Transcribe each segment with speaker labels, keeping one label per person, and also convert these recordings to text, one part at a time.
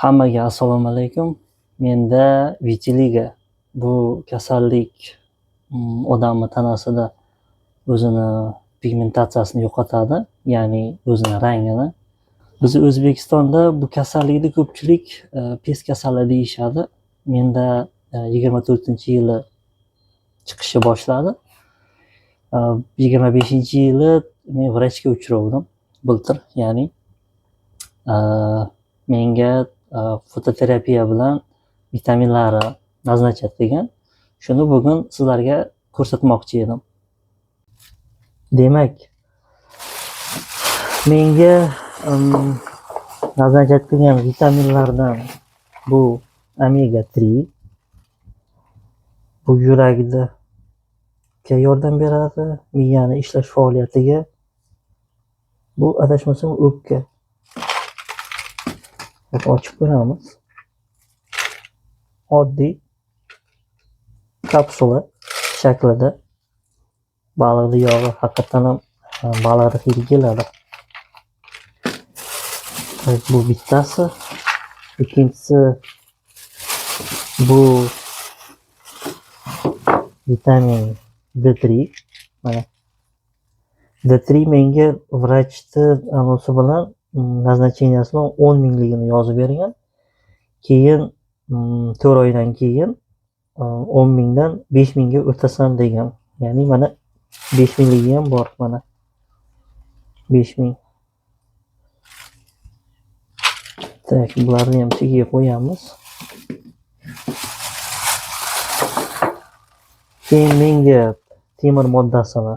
Speaker 1: Hammaga assalomu alaykum. Menda vitiligo bu kasallik odamni tanasida o'zini pigmentatsiyasini yo'qotadi, ya'ni o'zini rangini. Biz O'zbekistonda bu kasallikni ko'pchilik pes kasali deyishadi. Menda 24-yili chiqishni boshladi. 25-yili men vrachga uchravdim bultur, ya'ni menga fototerapiya bilan vitaminlari назначат degan. Shuni bugun sizlarga ko'rsatmoqchi edim. Demak, menga назначат degan vitaminlardan bu omega 3, bu yurakga yordam beradi, miyani ishlash faoliyatiga. Bu adashmasam o'pka. Ochib ko'ramiz. Oddiy kapsula shaklida. Baliqni yog'i haqiqatan ham baliqni hidi keladi. Bu bittasi. Ikkinchisi bu vitamin D3. Mana D3 menga vrachni anonsi bilan назначенияsi bilan 10 mingligini yozib bergan. Keyin 4 oydan keyin 10 mingdan 5 mingga o'tasan degan. Ya'ni mana 5 mingligi ham bor, mana 5 ming. Tak, bularni ham chekiga qo'yamiz. Keyin menga temir moddasini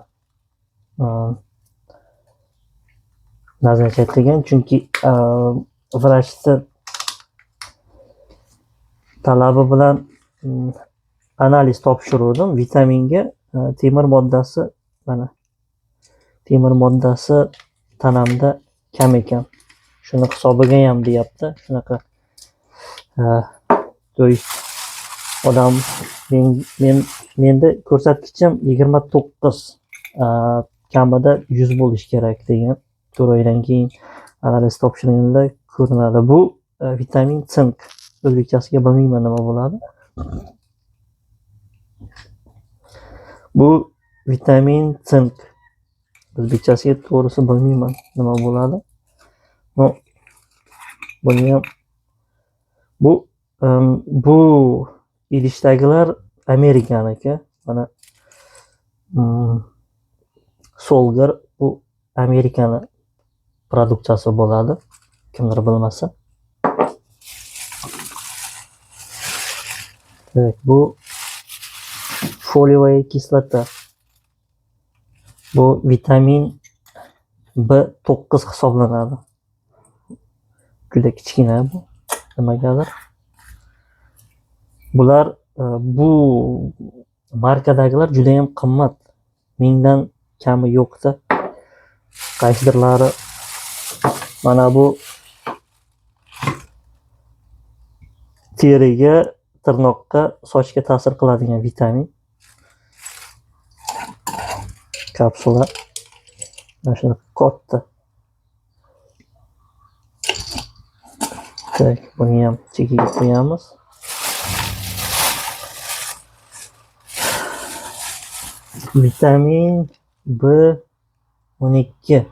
Speaker 1: назначат degan, chunki vrachni talabi bilan analiz topshirdim. Vitaminga temir moddasi, mana temir moddasi tanamda kam ekan. Shuni hisobiga ham deyapti. Shunaqa to есть odam menda ko'rsatkichim 29, kamida 100 bo'lish kerak degan. 4 oydan keyin analiz topshirganda ko'rinadi. Bu vitamin sink. O'zbekchasiga bilmayman nima bo'ladi. Bu vitamin sink. O'zbekchasiga to'g'risi bilmayman nima bo'ladi. Buni ham bu idishdagilar Amerikaniki. Mana Solgar bu Amerikani produksiyasi bo'ladi. Kimdir bilmasa. Evet, bu foliyaviy kislota. Bu vitamin B9 hisoblanadi. Juda kichkina bu. Nimagadir. Bular bu markadagilar juda ham qimmat. Mingdan kami yo'qda. Qaysidirlari mana bu teriga, tirnoqqa, sochga ta'sir qiladigan vitamin. Kapsula. Mana shunaqa katta. Tak, buni ham chekiga qo'yamiz. Vitamin B12.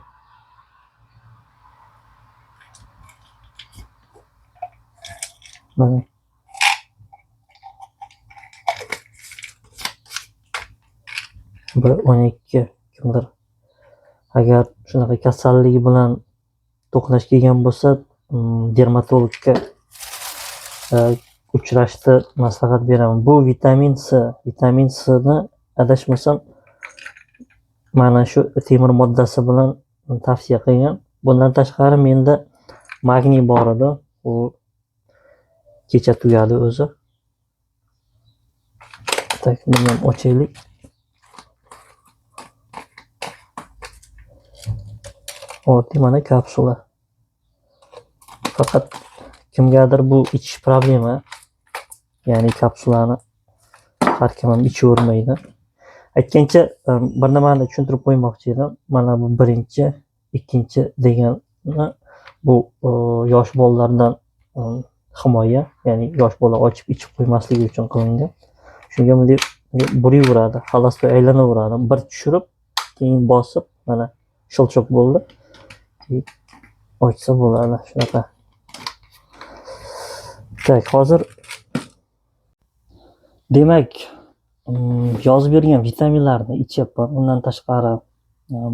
Speaker 1: Mana B12 kimdir agar shunaqa kasalligi bilan to'qnash kelgan bo'lsa, dermatologga uchrashni maslahat beraman. Bu vitamin C. Vitamin C'ni adashmasam mana shu temir moddasi bilan tavsiya qilgan. Bundan tashqari menda magniy bor edi. U kecha tugadi o'zi. Tak, buni ham ochaylik. Oddiy mana kapsula. Faqat kimgadir bu ichish problema. Ya'ni kapsulani har kim ham ichavermaydi. Aytgancha bir nimani tushuntirib qo'ymoqchi edim. Mana bu birinchi, ikkinchi degan bu yosh bolalardan himoya, ya'ni yosh bola ochib ichib qo'ymasligi uchun qilingan. Shunga bunday buraveradi, xalostoy aylanaveradi. Bir tushirib, keyin bosib, mana shilchiq bo'ldi. Ochsa bo'ladi, shunaqa. Tak, hozir demak, yozib bergan vitaminlarni ichyapman. Undan tashqari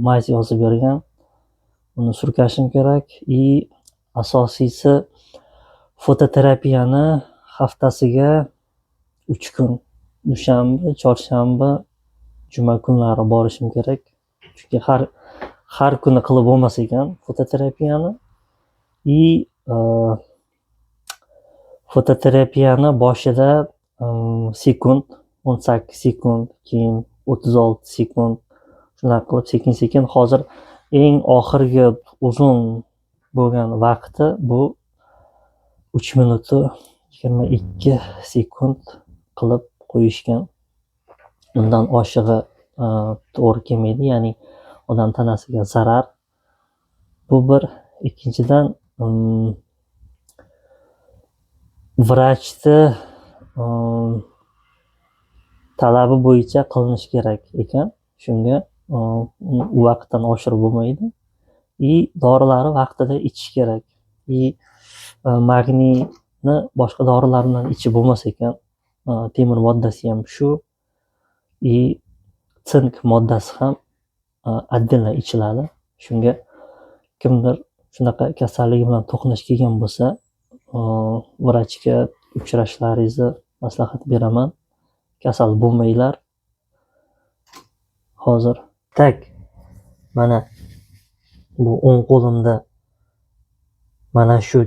Speaker 1: mays yozib bergan. Uni surkashim kerak. Asosiysi fototerapiyani haftasiga 3 kun, dushanba, chorshanba, juma kunlari borishim kerak. Chunki har kuni qilib bo'lmas ekan fototerapiyani. Fototerapiyani boshida sekund, 18 sekund, keyin 36 sekund shunaqa qilib sekin-sekin. Hozir eng oxirgi uzun bo'lgan vaqti bu 3 minut 22 sekund qilib qo'yishgan. Undan oshig'i to'g'ri kelmaydi, ya'ni odam tanasiga zarar. Bu bir. Ikkinchidan, vrachni talabi bo'yicha qilinish kerak ekan. Shunga u vaqtdan oshirib bo'lmaydi. Dorilari vaqtida ichish kerak. Magniyni boshqa dorilar bilan ichib bo'lmas ekan. Temir moddasi ham shu. Sink moddasi ham отдельно ichiladi. Shunga kimdir shunaqa kasalligi bilan to'qnash kelgan bo'lsa, vrachga uchrashlaringizni maslahat beraman. Kasal bo'lmanglar. Hozir tak, mana bu o'ng qo'limda mana shu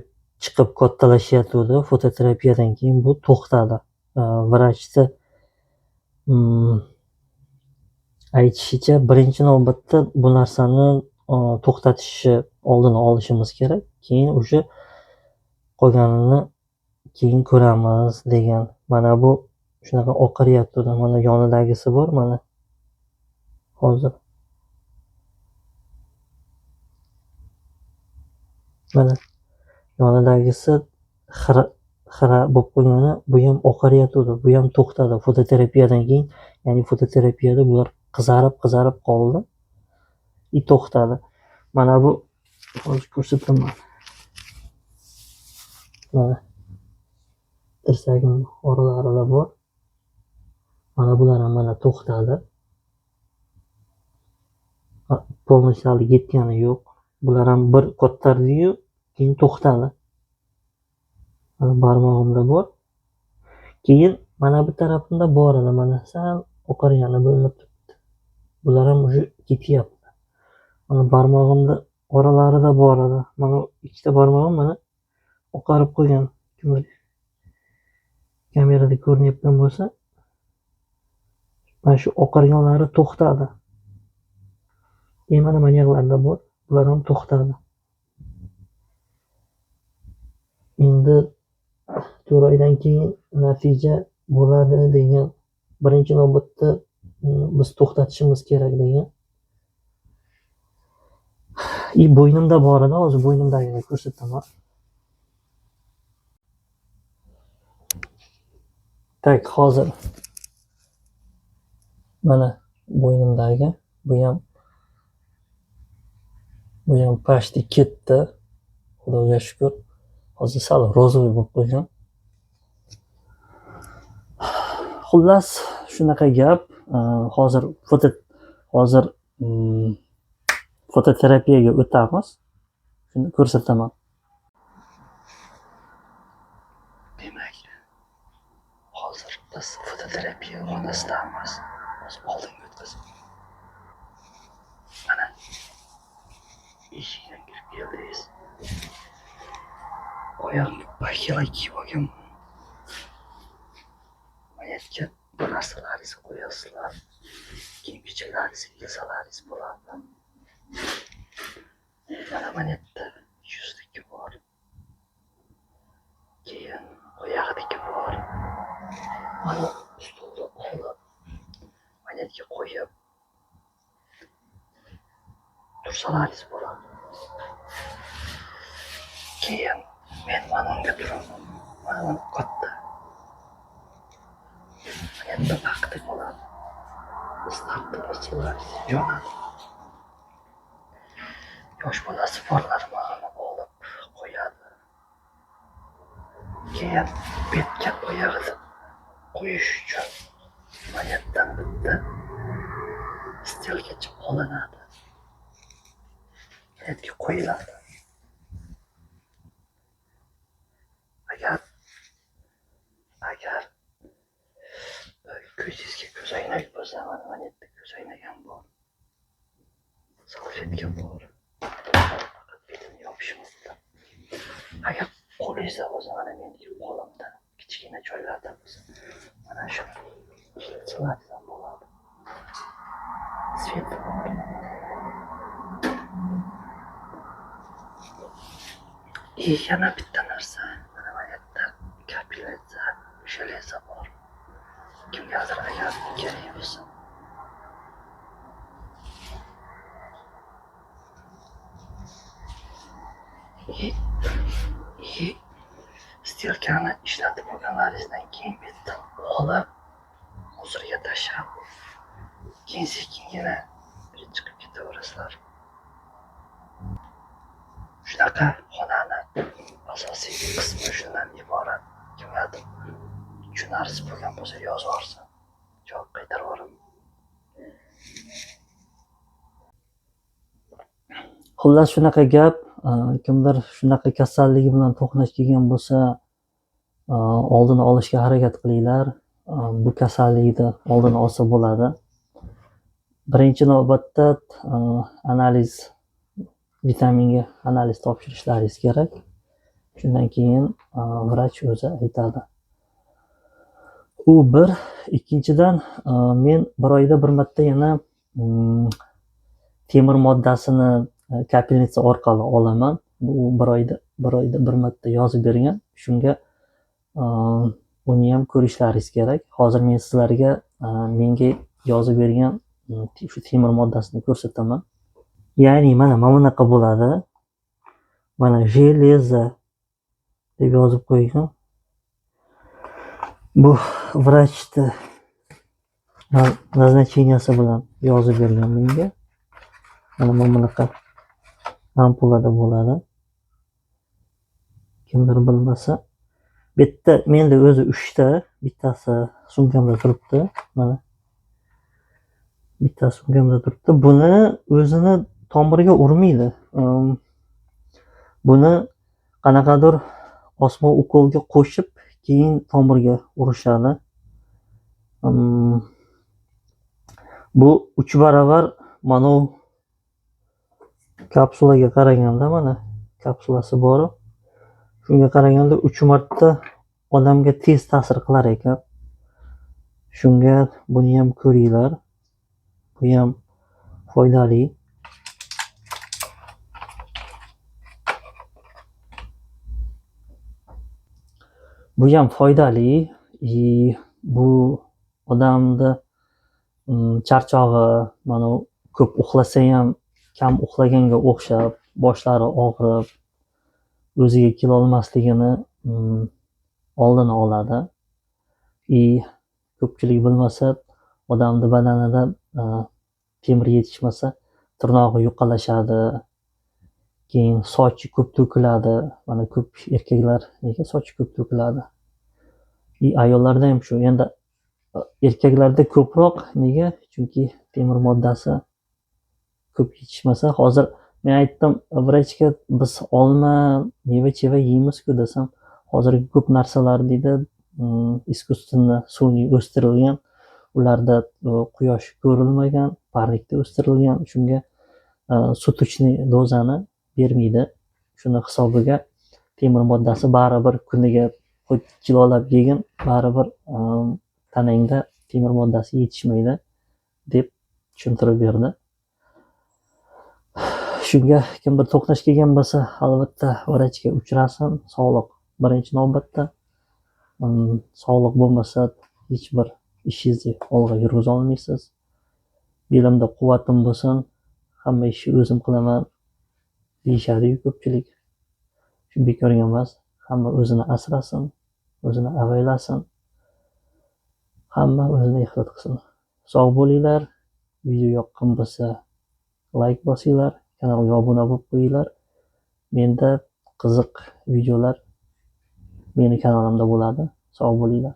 Speaker 1: chiqib kattalashyapti. Fototerapiyadan keyin bu to'xtadi. Vrachni aytishicha, birinchi navbatda bu narsani to'xtatishi oldini olishimiz kerak. Keyin o'sha qolganini keyin ko'ramiz degan. Mana bu shunaqa oqaryapti. Mana yonidagisi bor, mana hozir. Mana yonidagisi xira bo'lib qo'ygani, bu ham oqaryapti. Bu ham to'xtadi fototerapiyadan keyin. Ya'ni fototerapiyada bular qizarib qoldi. To'xtadi. Mana bu hozir ko'rsataman. Mana tirsagim oralarida bor. Mana bular ham mana to'xtadi. Polностью yetgani yo'q. Bular ham bir ko'tardi-yu, keyin to'xtadi. Mana barmog'imda bor. Keyin mana bu tarafimda bor edi, mana sal oqargani bilinib turibdi. Bular ham o'sha ketyapti. Mana barmog'imda oralarida bor edi. Mana ikkita barmog'im mana oqarib qo'ygan. Kamerada ko'rinayotgan bo'lsa, mana shu oqarganlari to'xtadi. Mana yoqlarda bor, bular ham to'xtadi. Endi 4 oydan keyin natija bo'ladi degan. Birinchi navbatda biz to'xtatishimiz kerak degan. Bo'ynimda bor edi, hozir bo'ynimdagini ko'rsataman. Tak, hozir mana bo'ynimdagi bu ham pashti ketdi. Xudoga shukr. Hozir sal rozvoy bo'lib qolgan. Xullas, shunaqa gap. Hozir fototerapiyaga o'tamiz. Shuni ko'rsataman. Demak, hozir biz fototerapiya xonasidamiz. Hozir oldinga o'tkazib. Mana eshikdan kirib keldingiz. Oyoqni bakila kiyib olgan. Mayatga bu narsalaringizni qo'yasizlar. Kiyim-kechaklaringizni ilsalaringiz bo'ladi. Mana mayatda yuzdagi bor. Keyin oyog'idagi bor. Mana stolda olib, mayatga qo'yib tursalaringiz bo'ladi. Keyin men mana unga turaman. Mana katta. Endi vaqti bo'ladi. Startda ichilar jo'nadi. Yosh bolasi borlar mana olib qo'yadi. Keyin betga oyog'ini qo'yish uchun mayatdan bitta stilgacha olinadi. Betga qo'yiladi. Agar ko'zingizga ko'zoynak bo'lsa, mana yerda ko'zoynak ham bor. Salfetka bor. Faqat betini yopishmoqda. Agar qo'lingizda bo'lsa, mana mendagi qo'limda kichkina joylarda bo'lsa, mana shu siladigan bo'ladi. Svet bor. Yana bitta narsa, mana bu yerda kapilyatsiya, железо bor. Kimgadir agar kerak bo'lsa. Stilkani ishlatib olganlaringizdan keyin bitta olib, hozirga tashlab, keyin sekingina chiqib ketaverasizlar. Shunaqa xonani asosiy qismi shundan iborat. Kimgadir tushunarsiz bo'lgan bo'lsa yozib yuborsin. Javob qaytarib yuboraman. Xullas shunaqa gap. Kimdir shunaqa kasalligi bilan to'qnash kelgan bo'lsa, oldini olishga harakat qilinglar. Bu kasallikni oldini olsa bo'ladi. Birinchi navbatda analiz, vitaminga analiz topshirishlaringiz kerak. Shundan keyin vrach o'zi aytadi. U bir. Ikkinchidan, men bir oyda bir marta yana temir moddasini kapelnitsa orqali olaman. Bu bir oyda bir marta yozib bergan. Shunga uni ham ko'rishlaringiz kerak. Hozir men sizlarga menga yozib bergan shu temir moddasini ko'rsataman. Ya'ni mana bunaqa bo'ladi. Mana железо deb yozib qo'ygan. Bu vrachni назначенияsi bilan yozib bergan menga. Mana bunaqa ampulada bo'ladi. Kimdir bilmasa, bitta menda o'zi 3 ta, bittasi sumkamda turibdi. Mana bittasi sumkamda turibdi. Buni o'zini tomiriga urmaydi. Buni qanaqadir osma ukolga qo'shib, keyin tomirga urishadi. Bu 3 baravar mana kapsulaga qaraganda, mana kapsulasi bor. Shunga qaraganda 3 marta odamga tez ta'sir qilar ekan. Shunga buni ham ko'ringlar. Bu ham foydali. Bu ham foydali. Bu odamni charchog'i, mana ko'p uxlasa ham kam uxlaganga o'xshab, boshlari og'rib, o'ziga kela olmasligini oldini oladi. Ko'pchilik bilmasa, odamni badanida temir yetishmasa, tirnog'i yuqalashadi. Keyin sochi ko'p to'kiladi. Mana ko'p erkaklar nega sochi ko'p to'kiladi? Ayollarda ham shu. Endi erkaklarda ko'proq nega? Chunki temir moddasi ko'p yetishmasa, hozir men aytdim vrachga, biz olma, meva-cheva yeymiz-ku desam, hozirgi ko'p narsalar deydi искусственно sun'iy o'stirilgan, ularda quyosh ko'rilmagan, parnikda o'stirilgan, shunga sutочный dozani bermaydi. Shuni hisobiga temir moddasi baribir kuniga kilolab yegin, baribir tanangda temir moddasi yetishmaydi deb tushuntirib berdi. Shunga kimdir to'qnash kelgan bo'lsa, albatta vrachga uchrasin. Sog'liq birinchi navbatda. Sog'liq bo'lmasa, hech bir ishingizni olg'a yurgiza olmaysiz. Belimda quvvatim bo'lsin, hamma ishni o'zim qilaman deyishadi ko'pchilik. Shu bekorga emas, hamma o'zini asrasin. o'zini avaylasin. Hamma o'zini ehtiyot qilsin. Sog' bo'linglar. Video yoqqan bo'lsa like bosinglar, kanalga obuna bo'lib qo'yinglar. Menda qiziq videolar meni kanalimda bo'ladi. Sog' bo'linglar.